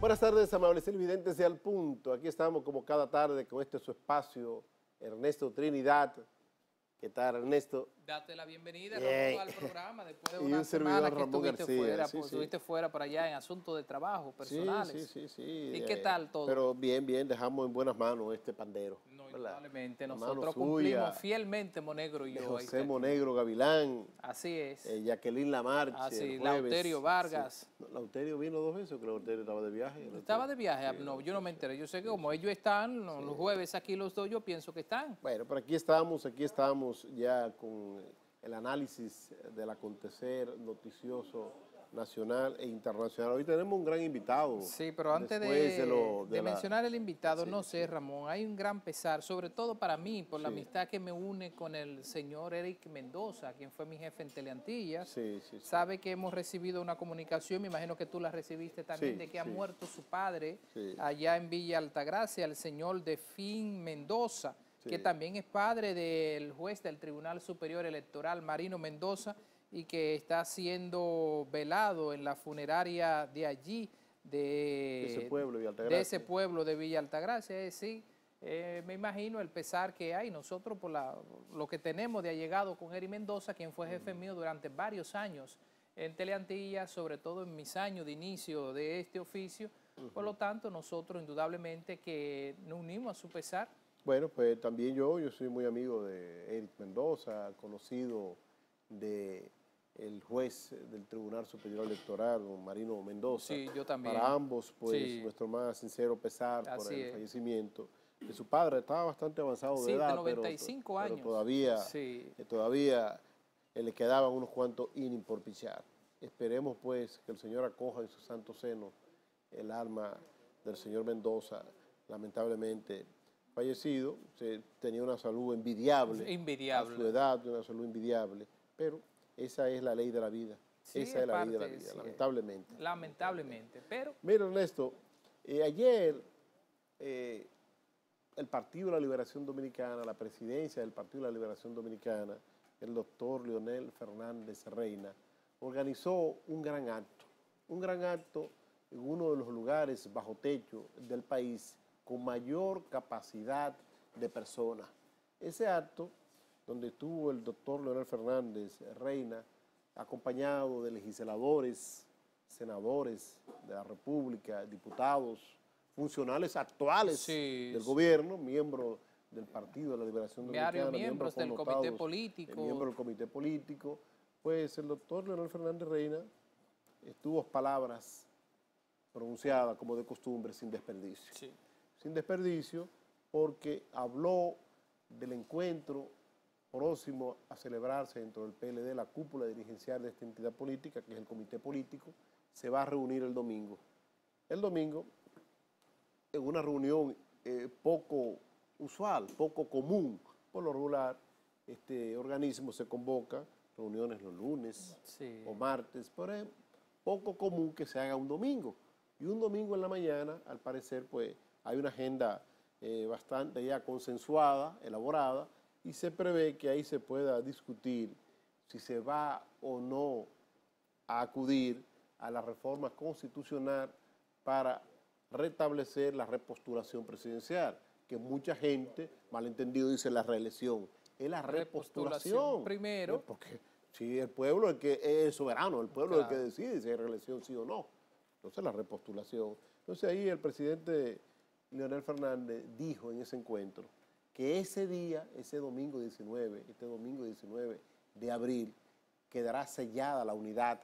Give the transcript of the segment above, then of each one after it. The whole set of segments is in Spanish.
Buenas tardes, amables televidentes de Al Punto. Aquí estamos como cada tarde con este su espacio, Ernesto Trinidad. ¿Qué tal, Ernesto? Date la bienvenida, Ramón, al programa después de Y una un semana servidor, que Ramón estuviste García. fuera, Sí, sí. estuviste fuera por allá en asuntos de trabajo, personales. Sí. ¿Y qué tal todo? Pero bien, dejamos en buenas manos este pandero. No, ¿verdad? indudablemente. La mano Nosotros suya, cumplimos fielmente, Monegro y de yo. José Monegro Gavilán, Así es. Jacqueline Lamarche, Así, el jueves. Lauterio Vargas. Sí. No, Lauterio vino 2 veces, que Lauterio estaba de viaje. ¿Estaba de viaje? Sí, No, yo no me enteré. Yo sé que como ellos están, los jueves aquí los dos, yo pienso que están. Bueno, pero aquí estamos ya con el análisis del acontecer noticioso nacional e internacional. Hoy tenemos un gran invitado. Sí, pero antes de mencionar el invitado, no sé, Ramón, hay un gran pesar, sobre todo para mí, por la amistad que me une con el señor Eric Mendoza, quien fue mi jefe en Teleantillas. Sabe que hemos recibido una comunicación, me imagino que tú la recibiste también, de que ha muerto su padre allá en Villa Altagracia, el señor Defín Mendoza, que también es padre del juez del Tribunal Superior Electoral, Marino Mendoza, y que está siendo velado en la funeraria de allí, de ese pueblo de Villa Altagracia. Sí, me imagino el pesar que hay nosotros por lo que tenemos de allegado con Eric Mendoza, quien fue jefe mío durante varios años en Teleantillas, sobre todo en mis años de inicio de este oficio. Por lo tanto, nosotros indudablemente que nos unimos a su pesar. Bueno, pues también yo soy muy amigo de Eric Mendoza, conocido de el juez del Tribunal Superior Electoral, Marino Mendoza. Sí, yo también. Para ambos, pues, nuestro más sincero pesar por el fallecimiento de su padre. Estaba bastante avanzado de edad, de 95 años. Pero todavía le quedaban unos cuantos innings por pichar. Esperemos, pues, que el Señor acoja en su santo seno el alma del señor Mendoza, lamentablemente fallecido. Tenía una salud envidiable. A su edad, una salud envidiable, pero esa es la ley de la vida. Esa es la ley de la vida, lamentablemente. Lamentablemente, pero... Mira, Ernesto, ayer el Partido de la Liberación Dominicana, la presidencia del Partido de la Liberación Dominicana, el doctor Leonel Fernández Reina, organizó un gran acto en uno de los lugares bajo techo del país con mayor capacidad de personas. Ese acto, donde estuvo el doctor Leonel Fernández Reina, acompañado de legisladores, senadores de la República, diputados, funcionarios actuales del gobierno, miembros del Partido de la Liberación Dominicana, miembros del comité político. Miembros del comité político. Pues el doctor Leonel Fernández Reina tuvo palabras pronunciadas como de costumbre, sin desperdicio. Sin desperdicio, porque habló del encuentro próximo a celebrarse dentro del PLD, la cúpula dirigencial de esta entidad política, que es el comité político, se va a reunir el domingo. El domingo, en una reunión poco usual, poco común. Por lo regular, este organismo se convoca, reuniones los lunes o martes, pero es poco común que se haga un domingo. Y un domingo en la mañana, al parecer, pues hay una agenda bastante ya consensuada, elaborada, y se prevé que ahí se pueda discutir si se va o no a acudir a la reforma constitucional para restablecer la repostulación presidencial, que mucha gente, malentendido, dice la reelección. Es la repostulación. Primero. Porque si el pueblo es el que es soberano, el pueblo es el que decide si hay reelección sí o no. Entonces la repostulación. Entonces ahí el presidente Leonel Fernández dijo en ese encuentro que ese día, este domingo 19 de abril, quedará sellada la unidad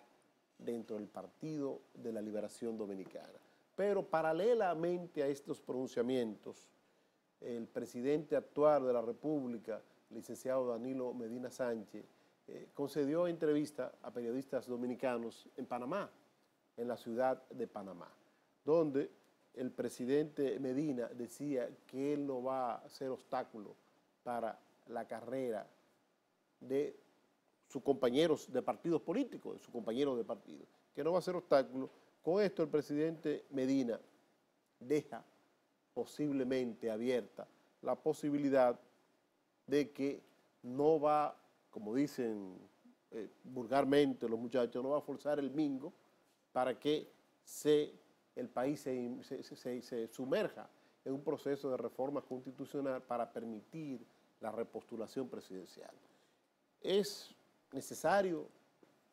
dentro del Partido de la Liberación Dominicana. Pero paralelamente a estos pronunciamientos, el presidente actual de la República, licenciado Danilo Medina Sánchez, concedió entrevista a periodistas dominicanos en Panamá, en la ciudad de Panamá, donde el presidente Medina decía que él no va a ser obstáculo para la carrera de sus compañeros de partidos políticos, de sus compañeros de partido, que no va a ser obstáculo. Con esto el presidente Medina deja posiblemente abierta la posibilidad de que no va, como dicen vulgarmente los muchachos, no va a forzar el mingo para que se el país se sumerja en un proceso de reforma constitucional para permitir la repostulación presidencial. Es necesario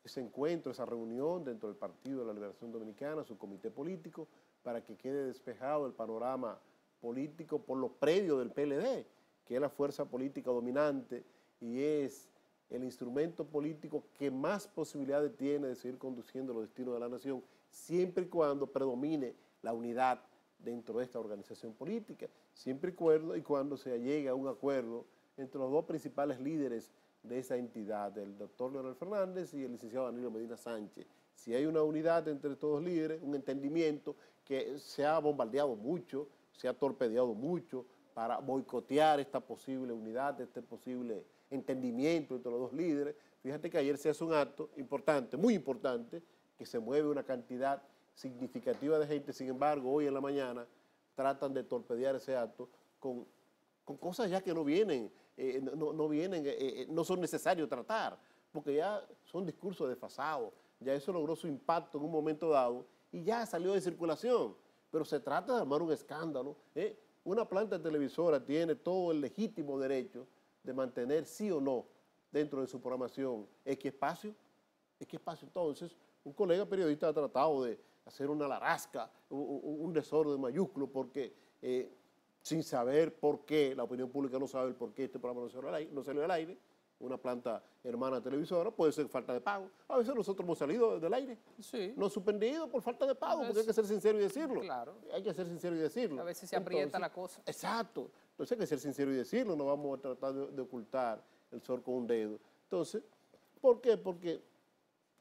ese encuentro, esa reunión dentro del Partido de la Liberación Dominicana, su comité político, para que quede despejado el panorama político por lo previo del PLD, que es la fuerza política dominante y es el instrumento político que más posibilidades tiene de seguir conduciendo los destinos de la nación, siempre y cuando predomine la unidad dentro de esta organización política, siempre y cuando se llegue a un acuerdo entre los dos principales líderes de esa entidad, el doctor Leonel Fernández y el licenciado Danilo Medina Sánchez. Si hay una unidad entre todos los líderes, un entendimiento que se ha bombardeado mucho, se ha torpedeado mucho para boicotear esta posible unidad, este posible entendimiento entre los dos líderes. Fíjate que ayer se hace un acto importante, muy importante, que se mueve una cantidad significativa de gente. Sin embargo, hoy en la mañana tratan de torpedear ese acto con cosas ya que no vienen, no son necesarios tratar, porque ya son discursos desfasados, ya eso logró su impacto en un momento dado y ya salió de circulación. Pero se trata de armar un escándalo. Una planta televisora tiene todo el legítimo derecho de mantener sí o no dentro de su programación X espacio. Entonces, un colega periodista ha tratado de hacer una larasca, un desorden mayúsculo, porque sin saber por qué, la opinión pública no sabe el por qué este programa no salió al aire, una planta hermana televisora, puede ser falta de pago. A veces nosotros hemos salido del aire, sí, nos suspendido por falta de pago, porque hay que ser sincero y decirlo. Claro. Hay que ser sincero y decirlo. A veces se aprieta la cosa. Exacto. Entonces hay que ser sincero y decirlo, no vamos a tratar de ocultar el sol con un dedo. Entonces, ¿por qué? Porque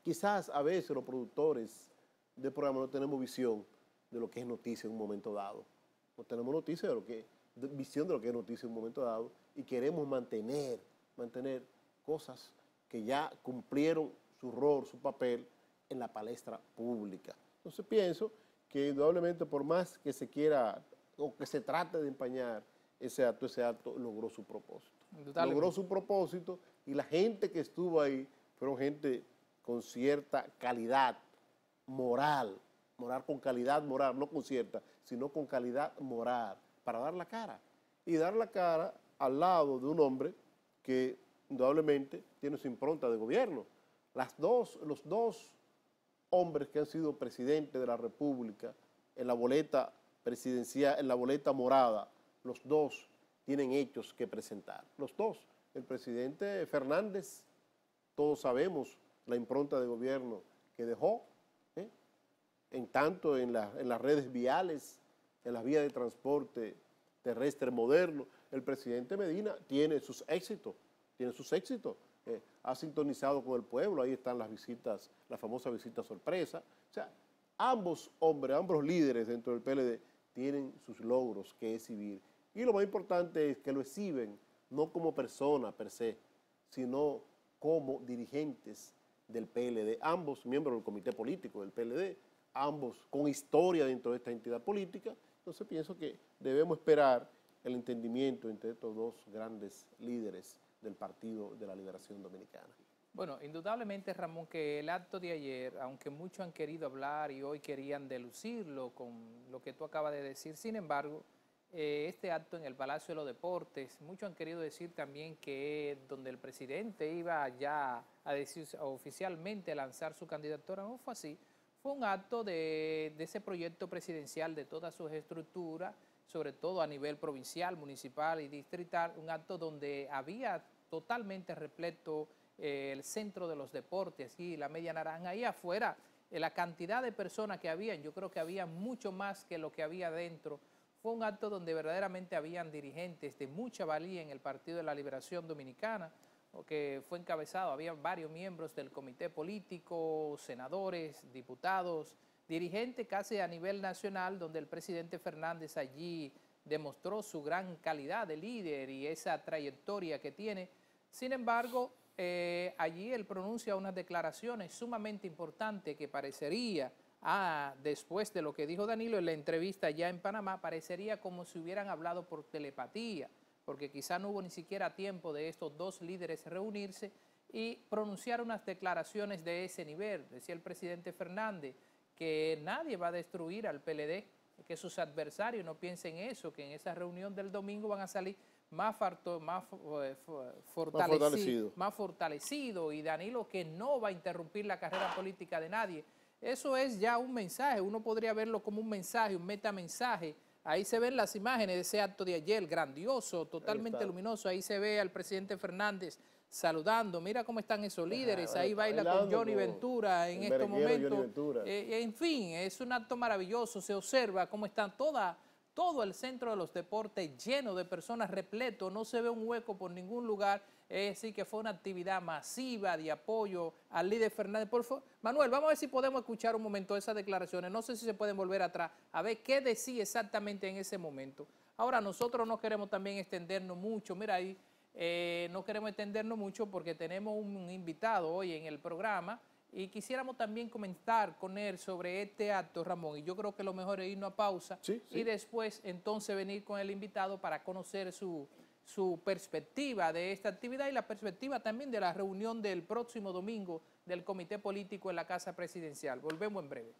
quizás a veces los productores de programas no tenemos visión de lo que es noticia en un momento dado. No tenemos visión de lo que es noticia en un momento dado y queremos mantener cosas que ya cumplieron su rol, su papel en la palestra pública. Entonces pienso que indudablemente por más que se quiera o que se trate de empañar ese acto logró su propósito. Logró su propósito y la gente que estuvo ahí fueron gente con cierta calidad moral con calidad moral, no con cierta, sino con calidad moral, para dar la cara. Y dar la cara al lado de un hombre que indudablemente tiene su impronta de gobierno. Los dos hombres que han sido presidentes de la República en la boleta presidencial, en la boleta morada, los dos tienen hechos que presentar. Los dos. El presidente Fernández, todos sabemos la impronta de gobierno que dejó, en tanto en las redes viales, en las vías de transporte terrestre moderno. El presidente Medina tiene sus éxitos, ha sintonizado con el pueblo, ahí están las visitas, la famosa visita sorpresa. O sea, ambos hombres, ambos líderes dentro del PLD tienen sus logros que exhibir. Y lo más importante es que lo exhiben no como persona per se, sino como dirigentes del PLD, ambos miembros del comité político del PLD, ambos con historia dentro de esta entidad política. Entonces pienso que debemos esperar el entendimiento entre estos dos grandes líderes del Partido de la Liberación Dominicana. Bueno, indudablemente, Ramón, que el acto de ayer, aunque muchos han querido hablar y hoy querían delucirlo con lo que tú acabas de decir, sin embargo, este acto en el Palacio de los Deportes, muchos han querido decir también que donde el presidente iba ya a decir oficialmente lanzar su candidatura, no fue así. Fue un acto de ese proyecto presidencial, de todas sus estructuras, sobre todo a nivel provincial, municipal y distrital, un acto donde había totalmente repleto el centro de los deportes y la Media Naranja. Ahí afuera, la cantidad de personas que habían, yo creo que había mucho más que lo que había dentro. Fue un acto donde verdaderamente habían dirigentes de mucha valía en el Partido de la Liberación Dominicana, que fue encabezado, había varios miembros del comité político, senadores, diputados, dirigentes casi a nivel nacional, donde el presidente Fernández allí demostró su gran calidad de líder y esa trayectoria que tiene. Sin embargo, allí él pronuncia unas declaraciones sumamente importantes que parecería, después de lo que dijo Danilo en la entrevista ya en Panamá, parecería como si hubieran hablado por telepatía, porque quizá no hubo ni siquiera tiempo de estos dos líderes reunirse y pronunciar unas declaraciones de ese nivel. Decía el presidente Fernández que nadie va a destruir al PLD, que sus adversarios no piensen eso, que en esa reunión del domingo van a salir más fortalecido, y Danilo que no va a interrumpir la carrera política de nadie. Eso es ya un mensaje, uno podría verlo como un mensaje, un metamensaje. Ahí se ven las imágenes de ese acto de ayer, grandioso, totalmente luminoso. Ahí se ve al presidente Fernández saludando. Mira cómo están esos líderes. Ahí baila con Johnny Ventura en estos momentos. En fin, es un acto maravilloso. Se observa cómo están todo el centro de los deportes lleno de personas, repleto. No se ve un hueco por ningún lugar. Es decir, que fue una actividad masiva de apoyo al líder Fernández. Por favor, Manuel, vamos a ver si podemos escuchar un momento esas declaraciones. No sé si se pueden volver atrás a ver qué decía exactamente en ese momento. Ahora, nosotros no queremos también extendernos mucho. Mira, ahí no queremos extendernos mucho porque tenemos un invitado hoy en el programa y quisiéramos también comentar con él sobre este acto, Ramón. Y yo creo que lo mejor es irnos a pausa y después entonces venir con el invitado para conocer su perspectiva de esta actividad y la perspectiva también de la reunión del próximo domingo del Comité Político en la Casa Presidencial. Volvemos en breve.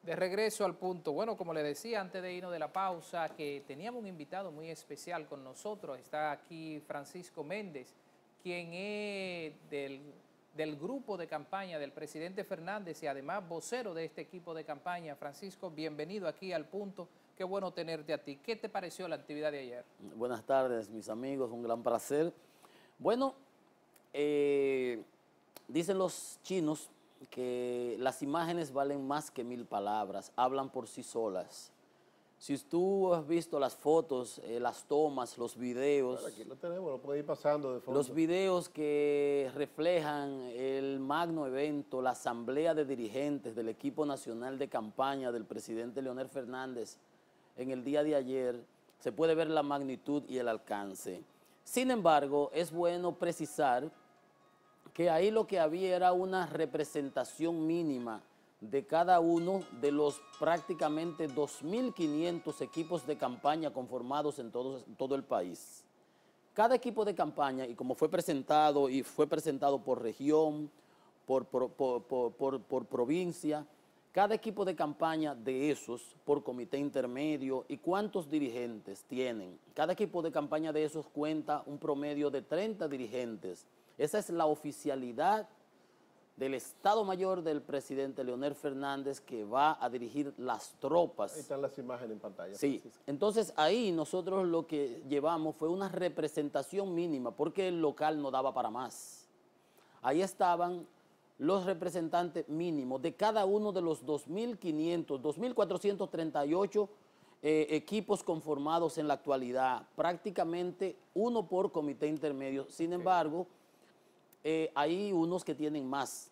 De regreso al punto. Bueno, como le decía antes de irnos de la pausa, que teníamos un invitado muy especial con nosotros. Está aquí Francisco Méndez, quien es del grupo de campaña del presidente Fernández y además vocero de este equipo de campaña. Francisco, bienvenido aquí al punto. Qué bueno tenerte a ti. ¿Qué te pareció la actividad de ayer? Buenas tardes, mis amigos. Un gran placer. Bueno, dicen los chinos que las imágenes valen más que 1000 palabras, hablan por sí solas. Si tú has visto las fotos, las tomas, los videos... Bueno, aquí lo tenemos, lo puede ir pasando de fondo. Los videos que reflejan el magno evento, la asamblea de dirigentes del equipo nacional de campaña del presidente Leonel Fernández en el día de ayer, se puede ver la magnitud y el alcance. Sin embargo, es bueno precisar que ahí lo que había era una representación mínima de cada uno de los prácticamente 2.500 equipos de campaña conformados en todo el país. Cada equipo de campaña, y como fue presentado por región, por provincia, cada equipo de campaña de esos, por comité intermedio, y cuántos dirigentes tienen. Cada equipo de campaña de esos cuenta un promedio de 30 dirigentes. Esa es la oficialidad del Estado Mayor del presidente Leonel Fernández que va a dirigir las tropas. Ahí están las imágenes en pantalla. Sí, entonces ahí nosotros lo que llevamos fue una representación mínima porque el local no daba para más. Ahí estaban los representantes mínimos de cada uno de los 2.500, 2.438 equipos conformados en la actualidad, prácticamente uno por comité intermedio. Sin embargo, hay unos que tienen más.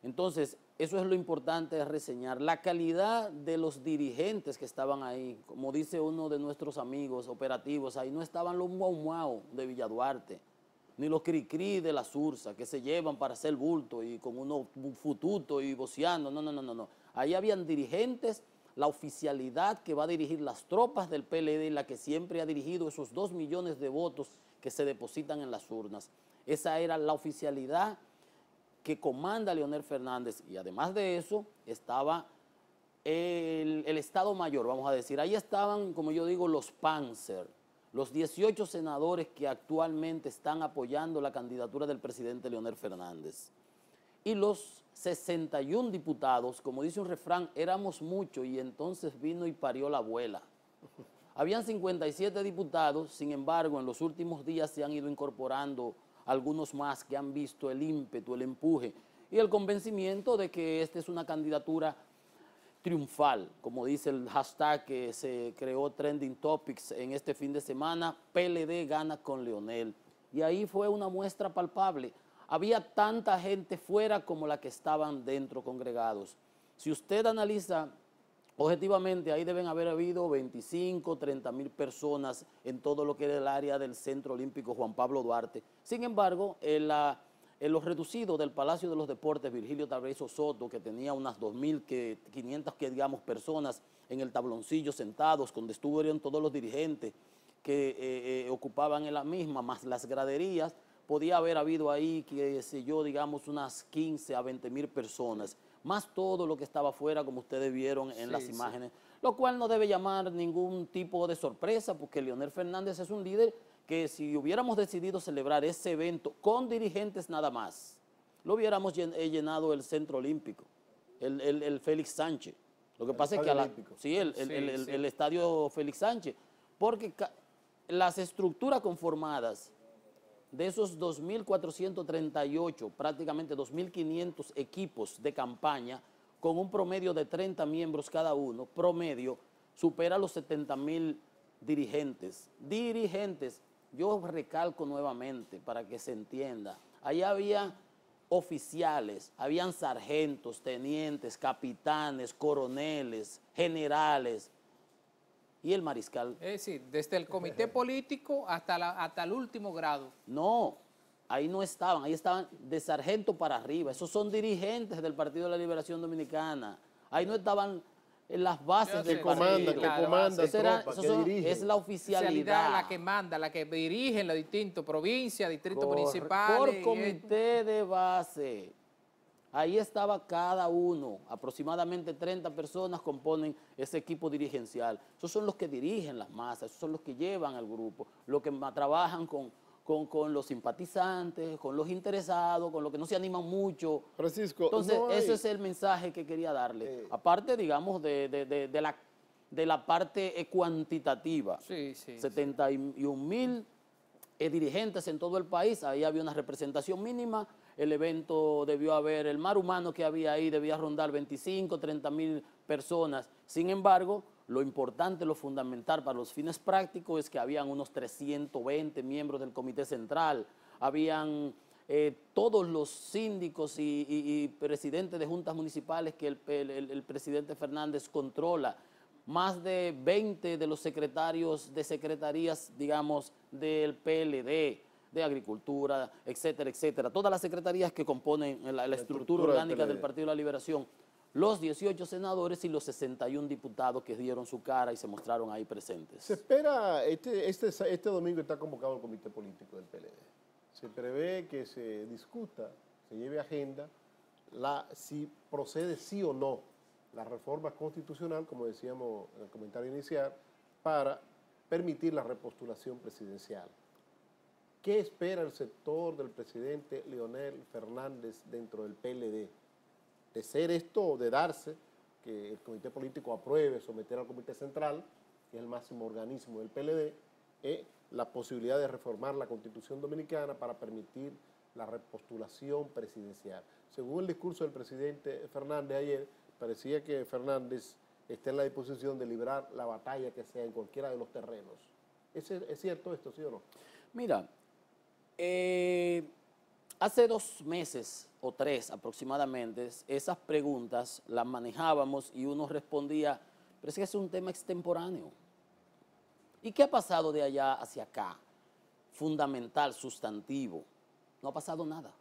Entonces, eso es lo importante de reseñar. La calidad de los dirigentes que estaban ahí, como dice uno de nuestros amigos operativos, ahí no estaban los muau de Villa Duarte, ni los cri-cri de la Sursa, que se llevan para hacer bulto y con unos fututos y voceando. No. Ahí habían dirigentes, la oficialidad que va a dirigir las tropas del PLD, la que siempre ha dirigido esos 2 millones de votos que se depositan en las urnas. Esa era la oficialidad que comanda Leonel Fernández y además de eso estaba el Estado Mayor, vamos a decir. Ahí estaban, como yo digo, los Panzer, los 18 senadores que actualmente están apoyando la candidatura del presidente Leonel Fernández. Y los 61 diputados, como dice un refrán, éramos muchos y entonces vino y parió la abuela. Habían 57 diputados, sin embargo, en los últimos días se han ido incorporando algunos más que han visto el ímpetu, el empuje y el convencimiento de que esta es una candidatura triunfal, como dice el hashtag que se creó Trending Topics en este fin de semana, PLD gana con Leonel. Y ahí fue una muestra palpable. Había tanta gente fuera como la que estaban dentro congregados. Si usted analiza objetivamente, ahí deben haber habido 25, 30 mil personas en todo lo que era el área del Centro Olímpico Juan Pablo Duarte. Sin embargo, en los reducidos del Palacio de los Deportes, Virgilio Travieso Soto, que tenía unas 2.500 digamos, personas en el tabloncillo sentados, donde estuvieron todos los dirigentes que ocupaban en la misma, más las graderías, podía haber habido ahí, qué sé yo, digamos, unas 15 a 20.000 personas, más todo lo que estaba afuera, como ustedes vieron en las imágenes, lo cual no debe llamar ningún tipo de sorpresa, porque Leonel Fernández es un líder que si hubiéramos decidido celebrar ese evento con dirigentes nada más, lo hubiéramos llenado el Centro Olímpico, el Félix Sánchez. Lo que pasa es que el Estadio Félix Sánchez, porque las estructuras conformadas de esos 2.438, prácticamente 2.500 equipos de campaña, con un promedio de 30 miembros cada uno, promedio, supera los 70.000 dirigentes. Yo recalco nuevamente para que se entienda, allá había oficiales, habían sargentos, tenientes, capitanes, coroneles, generales y el mariscal. Es decir, desde el comité político hasta el último grado. No, ahí no estaban, ahí estaban de sargento para arriba, esos son dirigentes del Partido de la Liberación Dominicana, ahí no estaban en las bases del partido. Que comanda, es la oficialidad. La que manda, la que dirige en los distintos provincias, distritos municipales. Por comité de base. Ahí estaba cada uno, aproximadamente 30 personas componen ese equipo dirigencial. Esos son los que dirigen las masas, esos son los que llevan al grupo, los que trabajan con los simpatizantes, con los interesados, con los que no se animan mucho. Francisco, entonces, ese es el mensaje que quería darle. Aparte, digamos, de la parte cuantitativa. 71.000 dirigentes en todo el país, ahí había una representación mínima. El evento debió haber, el mar humano que había ahí debía rondar 25, 30.000 personas. Sin embargo, lo importante, lo fundamental para los fines prácticos es que habían unos 320 miembros del Comité Central, habían todos los síndicos y presidentes de juntas municipales que el presidente Fernández controla, más de 20 de los secretarios de secretarías, digamos, del PLD, de Agricultura, etcétera, etcétera. Todas las secretarías que componen la estructura orgánica del Partido de la Liberación, los 18 senadores y los 61 diputados que dieron su cara y se mostraron ahí presentes. Se espera, este domingo está convocado el comité político del PLD. Se prevé que se discuta, se lleve a agenda, si procede sí o no la reforma constitucional, como decíamos en el comentario inicial, para permitir la repostulación presidencial. ¿Qué espera el sector del presidente Leonel Fernández dentro del PLD? De ser esto, de darse, que el comité político apruebe someter al comité central, que es el máximo organismo del PLD, la posibilidad de reformar la Constitución Dominicana para permitir la repostulación presidencial. Según el discurso del presidente Fernández ayer, parecía que Fernández está en la disposición de librar la batalla que sea en cualquiera de los terrenos. ¿Es cierto esto, sí o no? Mira, hace 2 meses o 3 aproximadamente, esas preguntas las manejábamos y uno respondía, pero es que es un tema extemporáneo. ¿Y qué ha pasado de allá hacia acá? Fundamental, sustantivo. No ha pasado nada.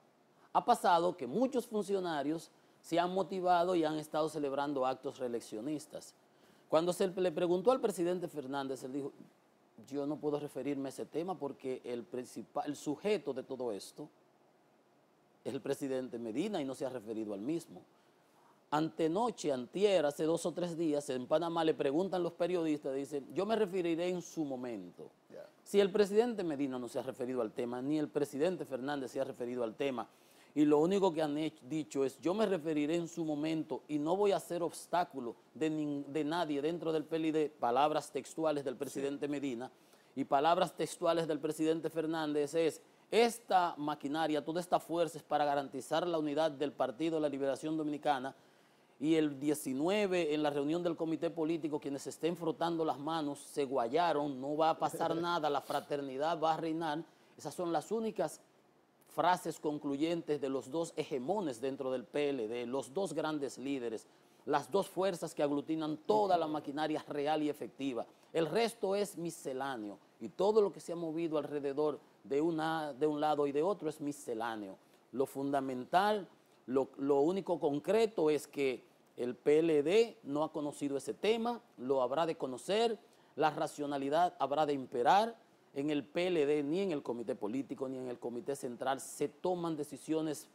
Ha pasado que muchos funcionarios se han motivado y han estado celebrando actos reeleccionistas. Cuando se le preguntó al presidente Fernández, él dijo, yo no puedo referirme a ese tema porque el sujeto de todo esto es el presidente Medina y no se ha referido al mismo. Antenoche, antier, hace 2 o 3 días, en Panamá le preguntan los periodistas, dicen, yo me referiré en su momento. Si el presidente Medina no se ha referido al tema, ni el presidente Fernández se ha referido al tema, y lo único que han dicho es, yo me referiré en su momento y no voy a ser obstáculo de nadie dentro del PLD, palabras textuales del presidente Medina, y palabras textuales del presidente Fernández es, esta maquinaria, toda esta fuerza es para garantizar la unidad del Partido de la Liberación Dominicana, y el 19 en la reunión del comité político, quienes estén frotando las manos se guayaron, no va a pasar nada, la fraternidad va a reinar. Esas son las únicas frases concluyentes de los 2 hegemones dentro del PLD, los 2 grandes líderes, las 2 fuerzas que aglutinan toda la maquinaria real y efectiva. El resto es misceláneo y todo lo que se ha movido alrededor de un lado y de otro es misceláneo. Lo fundamental, lo único concreto es que el PLD no ha conocido ese tema, lo habrá de conocer, la racionalidad habrá de imperar. En el PLD, ni en el comité político, ni en el comité central se toman decisiones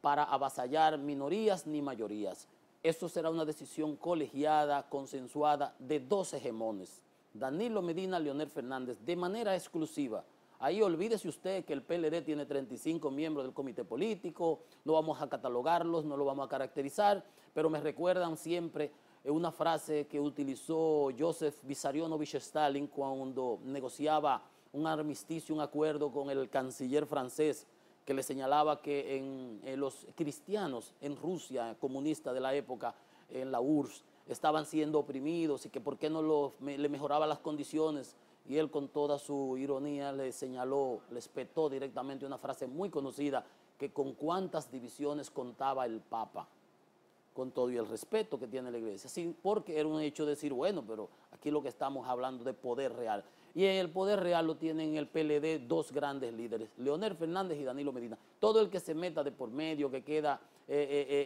para avasallar minorías ni mayorías. Eso será una decisión colegiada, consensuada de dos hegemones, Danilo Medina, Leonel Fernández, de manera exclusiva. Ahí olvídese usted que el PLD tiene 35 miembros del comité político, no vamos a catalogarlos, no lo vamos a caracterizar, pero me recuerdan siempre una frase que utilizó Joseph Vissarionovich Stalin cuando negociaba un armisticio, un acuerdo con el canciller francés, que le señalaba que en los cristianos en Rusia comunista de la época, en la URSS, estaban siendo oprimidos y que por qué no le mejoraba las condiciones. Y él, con toda su ironía, le señaló, le espetó directamente una frase muy conocida, que con cuántas divisiones contaba el Papa, con todo y el respeto que tiene la iglesia. Sí, porque era un hecho decir, bueno, pero aquí lo que estamos hablando de poder real. Y el poder real lo tienen en el PLD dos grandes líderes, Leonel Fernández y Danilo Medina. Todo el que se meta de por medio, que queda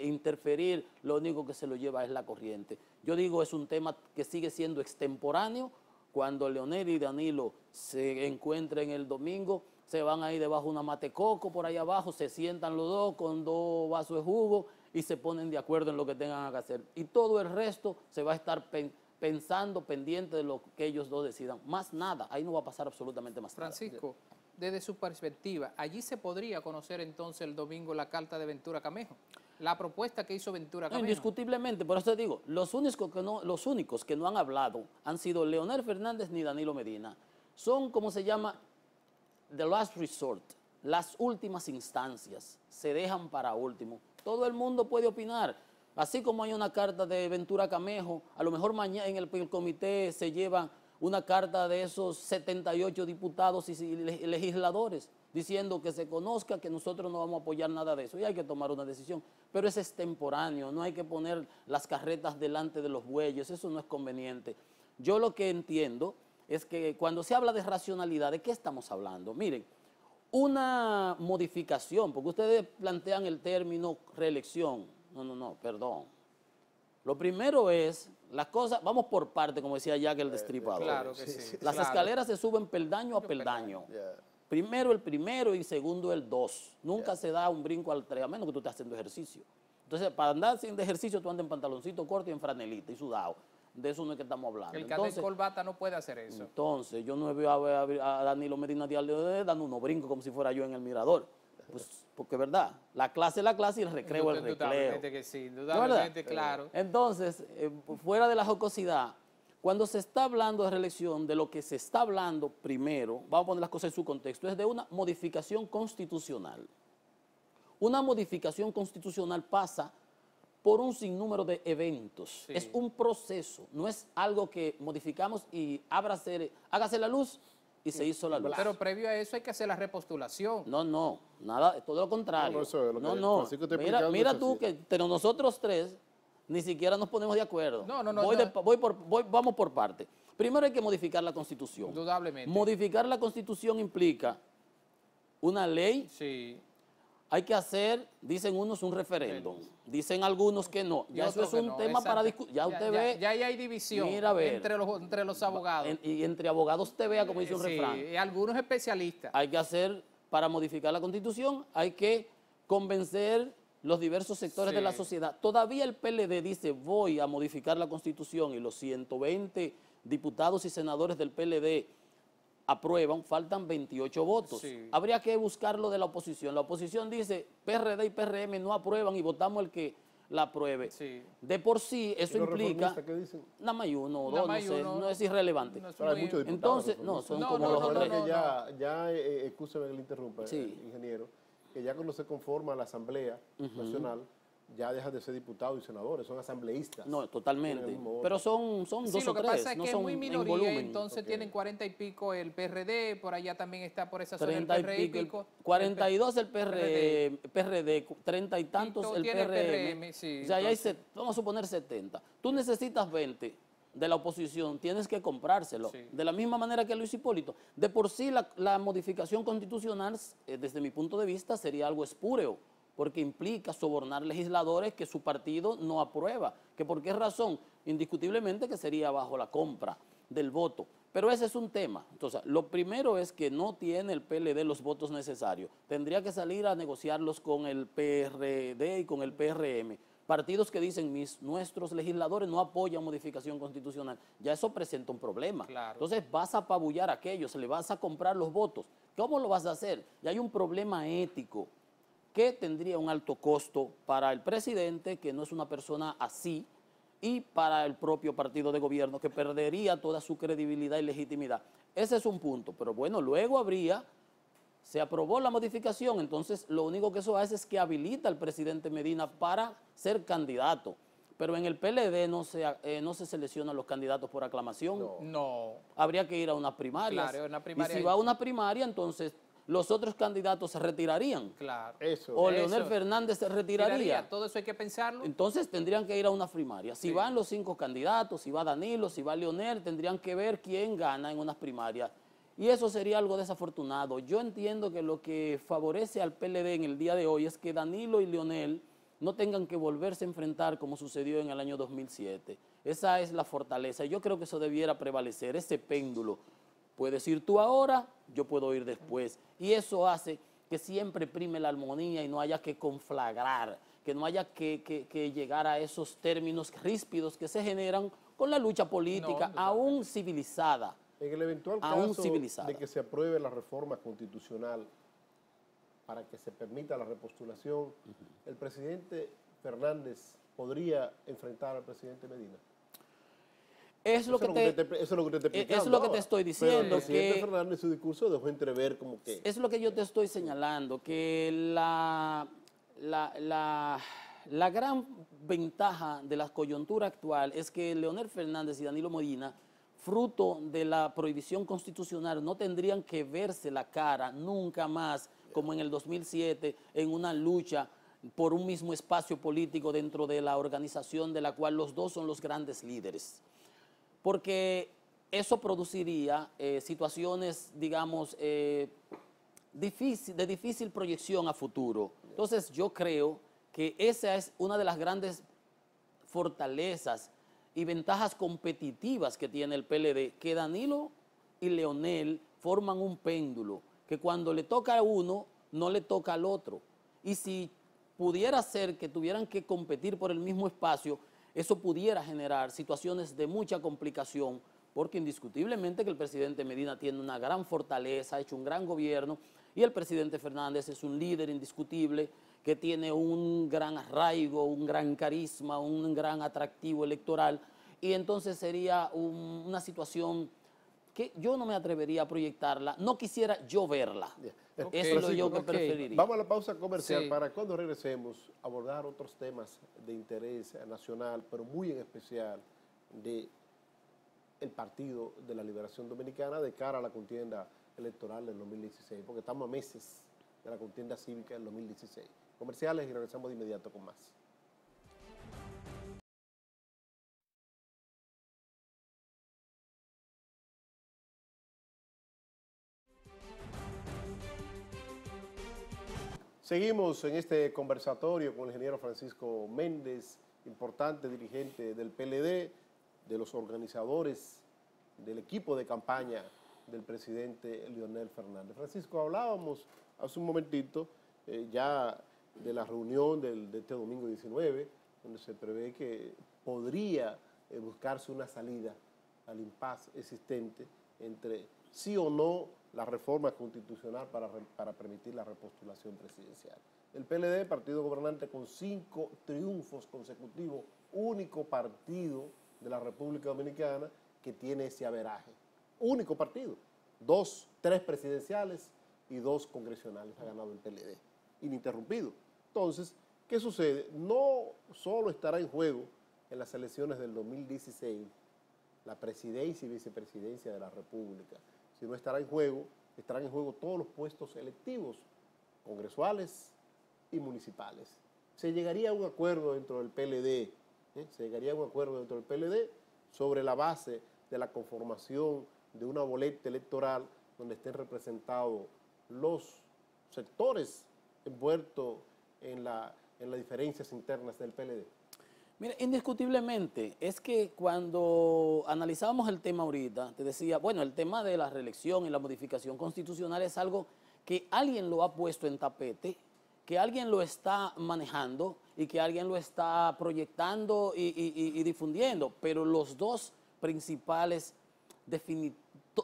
interferir, lo único que se lo lleva es la corriente. Yo digo, es un tema que sigue siendo extemporáneo. Cuando Leonel y Danilo se encuentren el domingo, se van ahí debajo de una matecoco por ahí abajo, se sientan los dos con 2 vasos de jugo y se ponen de acuerdo en lo que tengan que hacer. Y todo el resto se va a estar pensando, pendiente de lo que ellos dos decidan. Más nada, ahí no va a pasar absolutamente más nada. Francisco, desde su perspectiva, allí se podría conocer entonces el domingo la carta de Ventura Camejo, la propuesta que hizo Ventura Camejo. Indiscutiblemente, por eso te digo, los únicos que no han hablado han sido Leonel Fernández ni Danilo Medina. Son, como se llama, the last resort, las últimas instancias, se dejan para último. Todo el mundo puede opinar. Así como hay una carta de Ventura Camejo, a lo mejor mañana en el comité se lleva una carta de esos 78 diputados y legisladores diciendo que se conozca, que nosotros no vamos a apoyar nada de eso, y hay que tomar una decisión. Pero eso es extemporáneo, no hay que poner las carretas delante de los bueyes, eso no es conveniente. Yo lo que entiendo es que cuando se habla de racionalidad, ¿de qué estamos hablando? Miren, una modificación, porque ustedes plantean el término reelección. No, perdón. Lo primero es, las cosas, vamos por parte, como decía Jack el Destripador. Claro que sí. Las escaleras se suben peldaño a peldaño. Primero el primero y segundo el 2. Nunca se da un brinco al 3, a menos que tú estés haciendo ejercicio. Entonces, para andar sin ejercicio, tú andas en pantaloncito corto y en franelita y sudado. De eso no es que estamos hablando. El que de corbata no puede hacer eso. Entonces, yo no veo a Danilo Medina dando unos brincos como si fuera yo en el mirador. Pues, porque es verdad, la clase es la clase y el recreo es el recreo. Indudablemente que sí, indudablemente, claro. Entonces, fuera de la jocosidad, cuando se está hablando de reelección, de lo que se está hablando primero, vamos a poner las cosas en su contexto, es de una modificación constitucional. Una modificación constitucional pasa por un sinnúmero de eventos. Sí. Es un proceso, no es algo que modificamos y hágase la luz y se hizo la luz. Pero previo a eso hay que hacer la repostulación. No, nada, todo lo contrario. Mira tú que entre nosotros tres ni siquiera nos ponemos de acuerdo. Vamos por parte. Primero hay que modificar la Constitución. Indudablemente. Modificar la Constitución implica una ley. Sí. Hay que hacer, dicen unos, un referéndum. Dicen algunos que no. Ya eso es un tema para discutir. Ya usted ve. Ya hay división entre los abogados. Y entre abogados te vea, como dice un refrán. Y algunos especialistas. Hay que hacer, para modificar la Constitución, hay que convencer los diversos sectores de la sociedad. Todavía el PLD dice, voy a modificar la Constitución, y los 120 diputados y senadores del PLD aprueban, faltan 28 votos. Sí. Habría que buscar lo de la oposición. La oposición dice, PRD y PRM no aprueban y votamos el que la apruebe. Sí. De por sí, eso implica... ¿Qué dicen? Nada más uno o dos, no es irrelevante. No son hay muchos entonces, son como los otros. Excúseme que le interrumpa, ingeniero, que ya cuando se conforma la Asamblea Nacional, ya dejan de ser diputados y senadores, son asambleístas. No, totalmente. Pero son dos o tres. Lo que pasa es que es muy minoría, entonces tienen 40 y pico el PRD, por allá también está por esa zona el PRD y pico. 42 el PRD, 30 y tantos el PRM. Sí, o sea, ya hay, vamos a suponer 70. Tú necesitas 20 de la oposición, tienes que comprárselo. Sí. De la misma manera que Luis Hipólito. De por sí, la modificación constitucional, desde mi punto de vista, sería algo espúreo, porque implica sobornar legisladores que su partido no aprueba. ¿Que por qué razón? Indiscutiblemente que sería bajo la compra del voto. Pero ese es un tema. Entonces, lo primero es que no tiene el PLD los votos necesarios. Tendría que salir a negociarlos con el PRD y con el PRM. Partidos que dicen, nuestros legisladores no apoyan modificación constitucional. Ya eso presenta un problema. Claro. Entonces, vas a apabullar a aquellos, le vas a comprar los votos. ¿Cómo lo vas a hacer? Y hay un problema ético que tendría un alto costo para el presidente, que no es una persona así, y para el propio partido de gobierno, que perdería toda su credibilidad y legitimidad. Ese es un punto, pero bueno, luego se aprobó la modificación, entonces lo único que eso hace es que habilita al presidente Medina para ser candidato, pero en el PLD no se seleccionan los candidatos por aclamación. No. Habría que ir a unas primarias. Claro, una primaria. Y si va a una primaria, entonces los otros candidatos se retirarían. Claro. O Leonel Fernández se retiraría. Todo eso hay que pensarlo. Entonces tendrían que ir a una primaria. Si van los 5 candidatos, si va Danilo, si va Leonel, tendrían que ver quién gana en unas primarias. Y eso sería algo desafortunado. Yo entiendo que lo que favorece al PLD en el día de hoy es que Danilo y Leonel no tengan que volverse a enfrentar como sucedió en el año 2007. Esa es la fortaleza. Yo creo que eso debiera prevalecer, ese péndulo. Puedes ir tú ahora, yo puedo ir después. Y eso hace que siempre prime la armonía y no haya que conflagrar, que no haya que llegar a esos términos ríspidos que se generan con la lucha política, aún civilizada. En el eventual caso de que se apruebe la reforma constitucional para que se permita la repostulación, el presidente Fernández podría enfrentar al presidente Medina. Eso es lo que te estoy diciendo. Pero el presidente Fernández en su discurso dejó entrever como que... Es lo que yo te estoy señalando, que la gran ventaja de la coyuntura actual es que Leonel Fernández y Danilo Medina, fruto de la prohibición constitucional, no tendrían que verse la cara nunca más, como en el 2007, en una lucha por un mismo espacio político dentro de la organización de la cual los dos son los grandes líderes. Porque eso produciría situaciones, digamos, de difícil proyección a futuro. Entonces, yo creo que esa es una de las grandes fortalezas y ventajas competitivas que tiene el PLD, que Danilo y Leonel forman un péndulo, que cuando le toca a uno, no le toca al otro. Y si pudiera ser que tuvieran que competir por el mismo espacio, eso pudiera generar situaciones de mucha complicación, porque indiscutiblemente que el presidente Medina tiene una gran fortaleza, ha hecho un gran gobierno, y el presidente Fernández es un líder indiscutible que tiene un gran arraigo, un gran carisma, un gran atractivo electoral, y entonces sería una situación que yo no me atrevería a proyectarla, no quisiera yo verla. Eso es lo yo que preferiría. Vamos a la pausa comercial para cuando regresemos abordar otros temas de interés nacional, pero muy en especial del Partido de la Liberación Dominicana de cara a la contienda electoral del 2016, porque estamos a meses de la contienda cívica del 2016. Comerciales y regresamos de inmediato con más. Seguimos en este conversatorio con el ingeniero Francisco Méndez, importante dirigente del PLD, de los organizadores del equipo de campaña del presidente Leonel Fernández. Francisco, hablábamos hace un momentito ya de la reunión de este domingo 19, donde se prevé que podría buscarse una salida al impasse existente entre sí o no la reforma constitucional para permitir la repostulación presidencial. El PLD, partido gobernante con 5 triunfos consecutivos, único partido de la República Dominicana que tiene ese averaje. Único partido. 3 presidenciales y 2 congresionales ha ganado el PLD, ininterrumpido. Entonces, ¿qué sucede? No solo estará en juego en las elecciones del 2016 la presidencia y vicepresidencia de la República, sino estarán en juego todos los puestos electivos, congresuales y municipales. Se llegaría a un acuerdo dentro del PLD, sobre la base de la conformación de una boleta electoral donde estén representados los sectores envueltos en las diferencias internas del PLD? Mira, indiscutiblemente, es que cuando analizábamos el tema ahorita, te decía, bueno, el tema de la reelección y la modificación constitucional es algo que alguien lo ha puesto en tapete, que alguien lo está manejando y que alguien lo está proyectando y difundiendo, pero los dos principales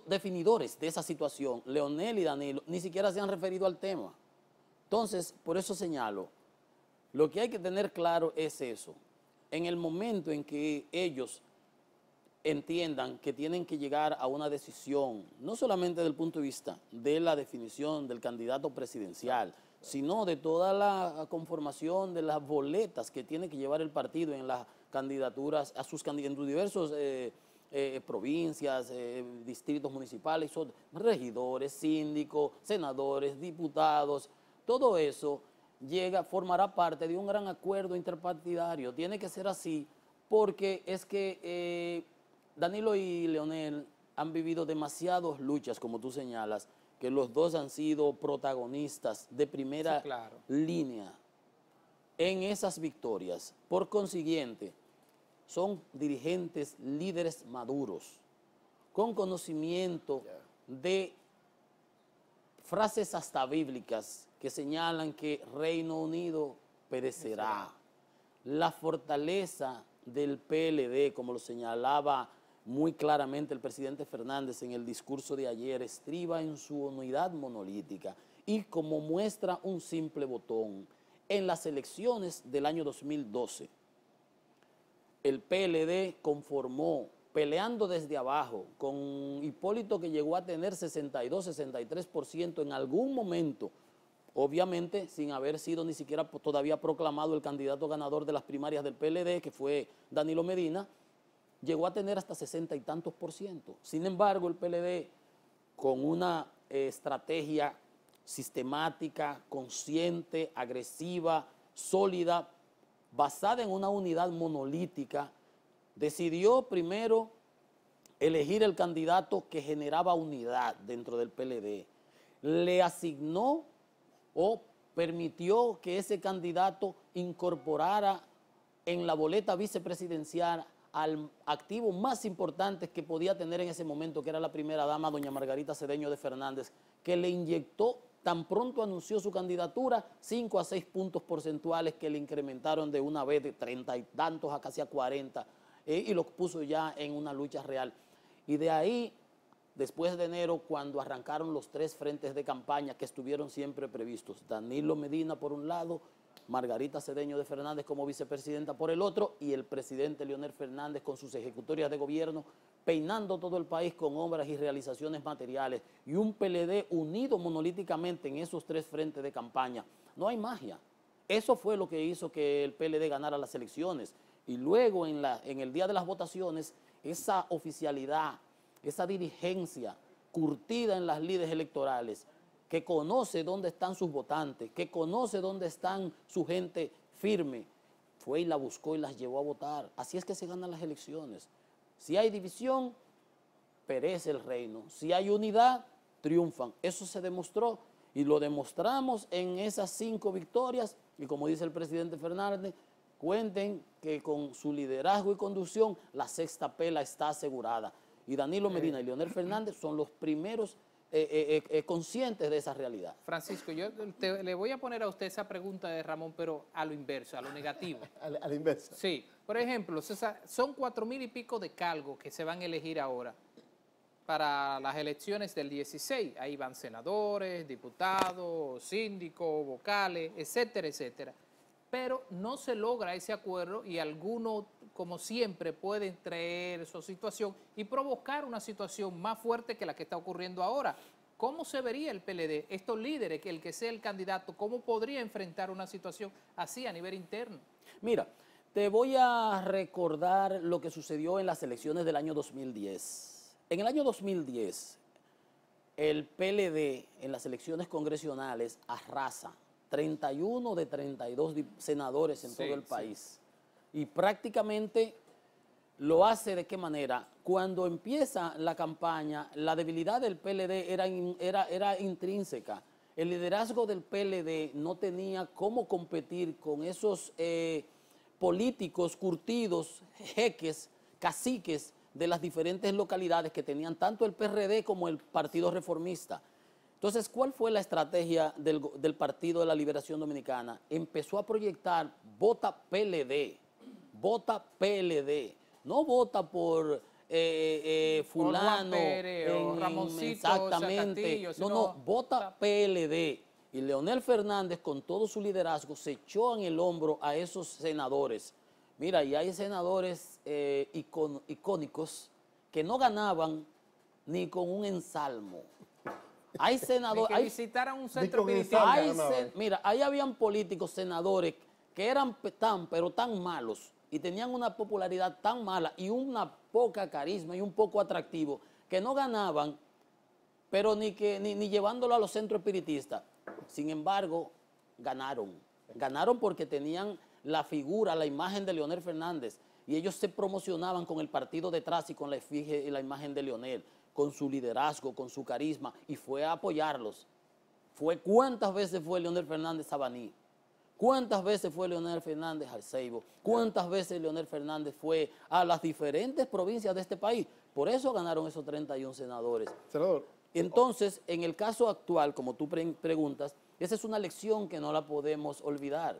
definidores de esa situación, Leonel y Danilo, ni siquiera se han referido al tema. Entonces, por eso señalo, lo que hay que tener claro es eso. En el momento en que ellos entiendan que tienen que llegar a una decisión, no solamente desde el punto de vista de la definición del candidato presidencial, sino de toda la conformación de las boletas que tiene que llevar el partido en las candidaturas, en sus diversos provincias, distritos municipales, regidores, síndicos, senadores, diputados, todo eso formará parte de un gran acuerdo interpartidario. Tiene que ser así porque es que Danilo y Leonel han vivido demasiadas luchas, como tú señalas, que los dos han sido protagonistas de primera línea en esas victorias. Por consiguiente, son dirigentes, líderes maduros, con conocimiento de frases hasta bíblicas que señalan que Reino Unido perecerá. La fortaleza del PLD, como lo señalaba muy claramente el presidente Fernández en el discurso de ayer, estriba en su unidad monolítica y como muestra un simple botón, en las elecciones del año 2012, el PLD conformó, peleando desde abajo, con Hipólito que llegó a tener 62-63% en algún momento, obviamente sin haber sido ni siquiera todavía proclamado el candidato ganador de las primarias del PLD, que fue Danilo Medina, llegó a tener hasta 60 y tantos %. Sin embargo, el PLD, con una estrategia sistemática, consciente, agresiva, sólida, basada en una unidad monolítica, decidió primero elegir el candidato que generaba unidad dentro del PLD. Le asignó o permitió que ese candidato incorporara en la boleta vicepresidencial al activo más importante que podía tener en ese momento, que era la primera dama, doña Margarita Cedeño de Fernández, que le inyectó, tan pronto anunció su candidatura, 5 a 6 puntos porcentuales que le incrementaron de una vez de 30 y tantos a casi a 40, y lo puso ya en una lucha real. Y de ahí, después de enero, cuando arrancaron los 3 frentes de campaña que estuvieron siempre previstos, Danilo Medina por un lado, Margarita Cedeño de Fernández como vicepresidenta por el otro, y el presidente Leonel Fernández con sus ejecutorias de gobierno, peinando todo el país con obras y realizaciones materiales, y un PLD unido monolíticamente en esos 3 frentes de campaña. No hay magia. Eso fue lo que hizo que el PLD ganara las elecciones. Y luego en el día de las votaciones, esa oficialidad, esa dirigencia curtida en las lides electorales, que conoce dónde están sus votantes, que conoce dónde están su gente firme, fue y la buscó y las llevó a votar. Así es que se ganan las elecciones. Si hay división, perece el reino. Si hay unidad, triunfan. Eso se demostró y lo demostramos en esas 5 victorias. Y como dice el presidente Fernández, cuenten que con su liderazgo y conducción, la 6ª pela está asegurada. Y Danilo Medina y Leonel Fernández son los primeros conscientes de esa realidad. Francisco, yo le voy a poner a usted esa pregunta de Ramón, pero a lo inverso, a lo negativo. a la inversa. Sí, por ejemplo, César, son 4,000 y pico de cargos que se van a elegir ahora para las elecciones del 16. Ahí van senadores, diputados, síndicos, vocales, etcétera, etcétera. Pero no se logra ese acuerdo y algunos, como siempre, pueden traer esa situación y provocar una situación más fuerte que la que está ocurriendo ahora. ¿Cómo se vería el PLD, estos líderes, que el que sea el candidato, cómo podría enfrentar una situación así a nivel interno? Mira, te voy a recordar lo que sucedió en las elecciones del año 2010. En el año 2010, el PLD en las elecciones congresionales arrasa 31 de 32 senadores en todo el país. Y prácticamente lo hace ¿de qué manera? Cuando empieza la campaña, la debilidad del PLD era intrínseca. El liderazgo del PLD no tenía cómo competir con esos políticos curtidos, jeques, caciques de las diferentes localidades que tenían tanto el PRD como el Partido Reformista. Entonces, ¿cuál fue la estrategia del Partido de la Liberación Dominicana? Empezó a proyectar vota PLD, no vota por fulano, o Ramoncito, exactamente, no, vota PLD. Y Leonel Fernández, con todo su liderazgo, se echó en el hombro a esos senadores. Mira, y hay senadores icónicos que no ganaban ni con un ensalmo. Hay senadores... que visitaran un centro espiritual. Mira, ahí habían políticos, senadores, que eran pero tan malos y tenían una popularidad tan mala y una poca carisma y un poco atractivo, que no ganaban, pero ni llevándolo a los centros espiritistas. Sin embargo, ganaron. Ganaron porque tenían la figura, la imagen de Leonel Fernández, y ellos se promocionaban con el partido detrás y con la efigie y la imagen de Leonel, con su liderazgo, con su carisma, y fue a apoyarlos. ¿Cuántas veces fue Leonel Fernández a Baní? ¿Cuántas veces fue Leonel Fernández al Ceibo? ¿Cuántas veces Leonel Fernández fue a las diferentes provincias de este país? Por eso ganaron esos 31 senadores. Senador. Entonces, en el caso actual, como tú preguntas, esa es una lección que no la podemos olvidar.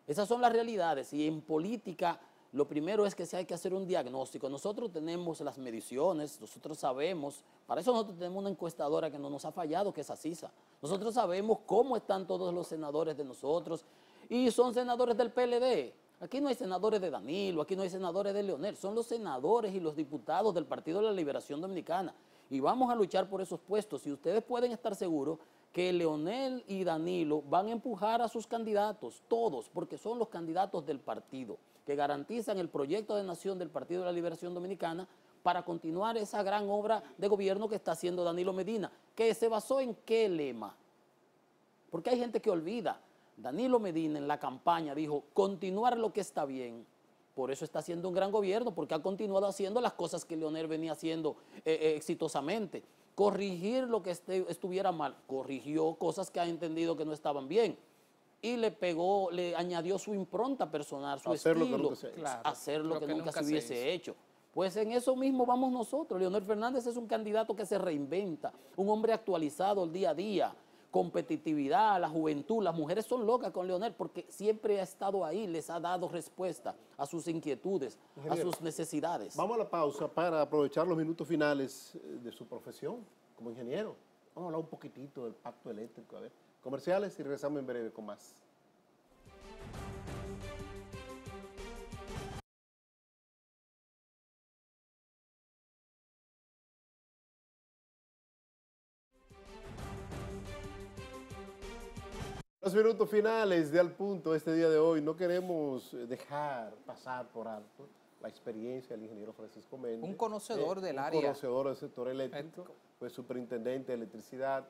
Esas son las realidades, y en política lo primero es que hay que hacer un diagnóstico. Nosotros tenemos las mediciones, nosotros sabemos, para eso nosotros tenemos una encuestadora que no nos ha fallado, que es Asisa. Nosotros sabemos cómo están todos los senadores de nosotros, y son senadores del PLD. Aquí no hay senadores de Danilo, aquí no hay senadores de Leonel, son los senadores y los diputados del Partido de la Liberación Dominicana. Y vamos a luchar por esos puestos, y ustedes pueden estar seguros que Leonel y Danilo van a empujar a sus candidatos, todos, porque son los candidatos del partido, que garantizan el proyecto de nación del Partido de la Liberación Dominicana para continuar esa gran obra de gobierno que está haciendo Danilo Medina, que se basó en qué lema. Porque hay gente que olvida. Danilo Medina en la campaña dijo, continuar lo que está bien. Por eso está haciendo un gran gobierno, porque ha continuado haciendo las cosas que Leonel venía haciendo exitosamente. Corregir lo que estuviera mal, corrigió cosas que ha entendido que no estaban bien, y le añadió su impronta personal, su estilo, hacer lo que nunca se hubiese hecho. Pues en eso mismo vamos nosotros. Leonel Fernández es un candidato que se reinventa, un hombre actualizado el día a día, competitividad, la juventud, las mujeres son locas con Leonel porque siempre ha estado ahí, les ha dado respuesta a sus inquietudes, ingeniero, a sus necesidades. Vamos a la pausa para aprovechar los minutos finales de su profesión como ingeniero. Vamos a hablar un poquitito del pacto eléctrico, a ver. Comerciales y regresamos en breve con más. Los minutos finales de Al Punto este día de hoy. No queremos dejar pasar por alto la experiencia del ingeniero Francisco Méndez. Un conocedor del área. Un conocedor del sector eléctrico. Fue superintendente de electricidad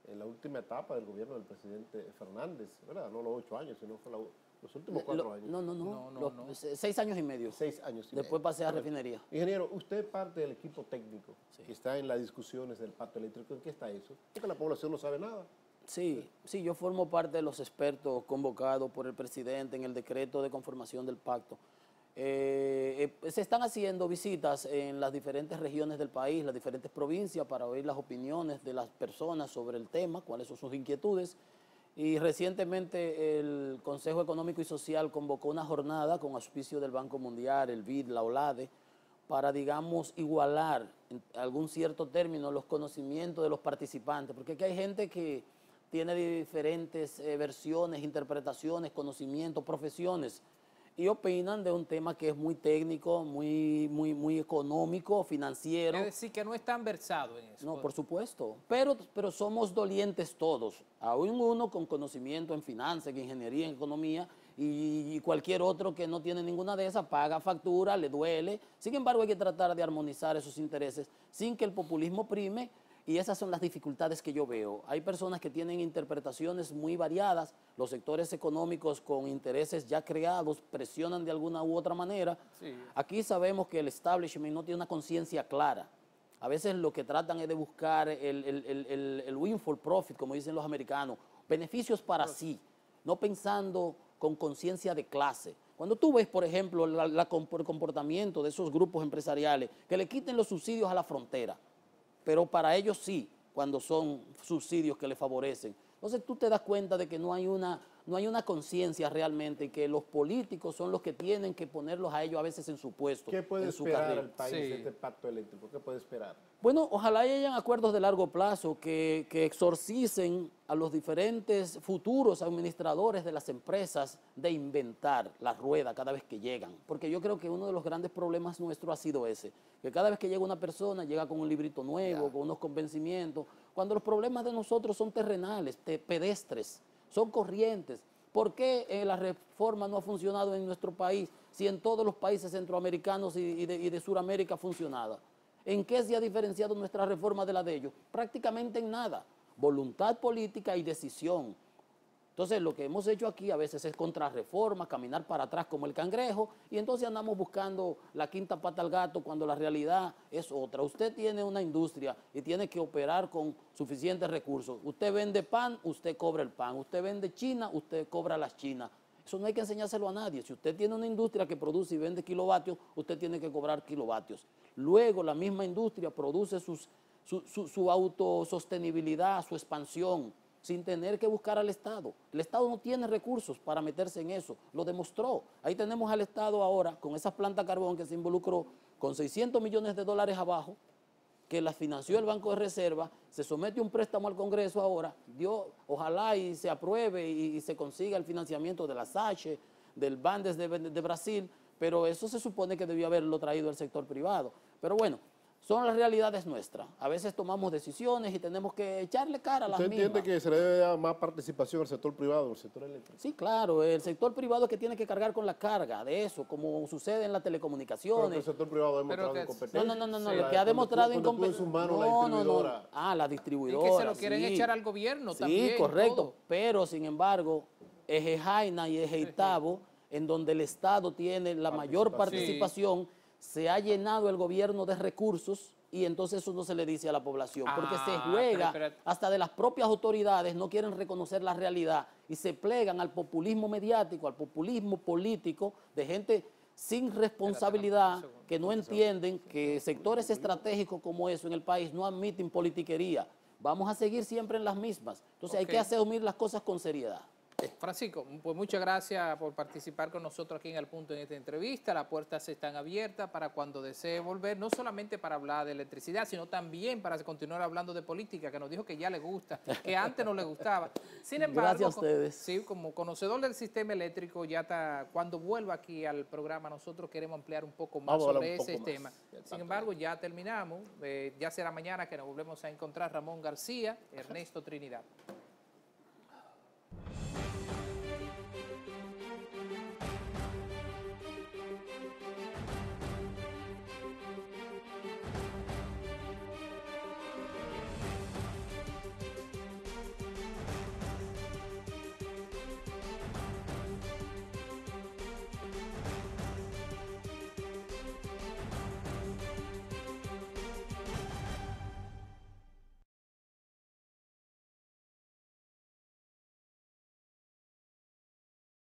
en la última etapa del gobierno del presidente Fernández, ¿verdad? No los 8 años, sino fue los últimos 4 años. No. 6 años y medio. 6 años y medio. Después pasé a refinería. Ingeniero, usted es parte del equipo técnico que está en las discusiones del pacto eléctrico. ¿En qué está eso? Porque la población no sabe nada. Sí, yo formo parte de los expertos convocados por el presidente en el decreto de conformación del pacto. Se están haciendo visitas en las diferentes regiones del país, las diferentes provincias, para oír las opiniones de las personas sobre el tema, cuáles son sus inquietudes. Y recientemente el Consejo Económico y Social convocó una jornada con auspicio del Banco Mundial, el BID, la OLADE, para, digamos, igualar en algún cierto término los conocimientos de los participantes, porque aquí hay gente que tiene diferentes versiones, interpretaciones, conocimientos, profesiones, y opinan de un tema que es muy técnico, muy económico, financiero. Es decir, que no están versados en eso. No, por supuesto, pero somos dolientes todos, aún uno con conocimiento en finanzas, en ingeniería, en economía, y cualquier otro que no tiene ninguna de esas paga factura, le duele. Sin embargo, hay que tratar de armonizar esos intereses sin que el populismo prime Y esas son las dificultades que yo veo. Hay personas que tienen interpretaciones muy variadas, los sectores económicos con intereses ya creados presionan de alguna u otra manera. Sí. Aquí sabemos que el establishment no tiene una conciencia clara. A veces lo que tratan es de buscar el windfall profit, como dicen los americanos, beneficios para sí, no pensando con conciencia de clase. Cuando tú ves, por ejemplo, el comportamiento de esos grupos empresariales, que le quiten los subsidios a la frontera, pero para ellos sí, cuando son subsidios que les favorecen. Entonces tú te das cuenta de que no hay una conciencia realmente y que los políticos son los que tienen que ponerlos a ellos a veces en su puesto. ¿Qué puede esperar el país de este pacto eléctrico? ¿Qué puede esperar? Bueno, ojalá hayan acuerdos de largo plazo que exorcicen a los diferentes futuros administradores de las empresas de inventar la rueda cada vez que llegan. Porque yo creo que uno de los grandes problemas nuestros ha sido ese, que cada vez que llega una persona llega con un librito nuevo, con unos convencimientos, cuando los problemas de nosotros son terrenales, pedestres, son corrientes. ¿Por qué la reforma no ha funcionado en nuestro país si en todos los países centroamericanos y de Sudamérica ha funcionado? ¿En qué se ha diferenciado nuestra reforma de la de ellos? Prácticamente en nada. Voluntad política y decisión. Entonces, lo que hemos hecho aquí a veces es contrarreforma, caminar para atrás como el cangrejo, y entonces andamos buscando la quinta pata al gato cuando la realidad es otra. Usted tiene una industria y tiene que operar con suficientes recursos. Usted vende pan, usted cobra el pan. Usted vende China, usted cobra las chinas. Eso no hay que enseñárselo a nadie. Si usted tiene una industria que produce y vende kilovatios, usted tiene que cobrar kilovatios. Luego la misma industria produce su autosostenibilidad, su expansión, sin tener que buscar al Estado. El Estado no tiene recursos para meterse en eso, lo demostró. Ahí tenemos al Estado ahora con esa planta carbón que se involucró con $600 millones abajo, que la financió el Banco de Reserva, se somete un préstamo al Congreso ahora, ojalá y se apruebe y se consiga el financiamiento de la SACHE, del BANDES de Brasil, pero eso se supone que debió haberlo traído el sector privado. Pero bueno, son las realidades nuestras. A veces tomamos decisiones y tenemos que echarle cara a las mismas. ¿Usted entiende que se le debe dar más participación al sector privado, al sector eléctrico? Sí, claro. El sector privado es que tiene que cargar con la carga de eso, como sucede en las telecomunicaciones. Pero el sector privado ha demostrado incompetencia. No. Sí. Lo que ha demostrado incompetencia. No. La distribuidora. Y que se lo quieren echar al gobierno también. Sí, correcto. Todo. Pero, sin embargo, Eje Jaina y Eje Itabo, en donde el Estado tiene la mayor participación, se ha llenado el gobierno de recursos y entonces eso no se le dice a la población, porque se juega hasta de las propias autoridades, no quieren reconocer la realidad y se plegan al populismo mediático, al populismo político de gente sin responsabilidad que no entienden que sectores estratégicos como eso en el país no admiten politiquería. Vamos a seguir siempre en las mismas. Entonces hay que asumir las cosas con seriedad. Francisco, pues muchas gracias por participar con nosotros aquí en El Punto en esta entrevista. Las puertas están abiertas para cuando desee volver, no solamente para hablar de electricidad, sino también para continuar hablando de política, que nos dijo que ya le gusta, que antes no le gustaba. Sin embargo, gracias a ustedes. Sí, como conocedor del sistema eléctrico, cuando vuelva aquí al programa, nosotros queremos ampliar un poco más sobre ese tema. Sin embargo, ya terminamos. Ya será mañana que nos volvemos a encontrar Ramón García, Ernesto Trinidad.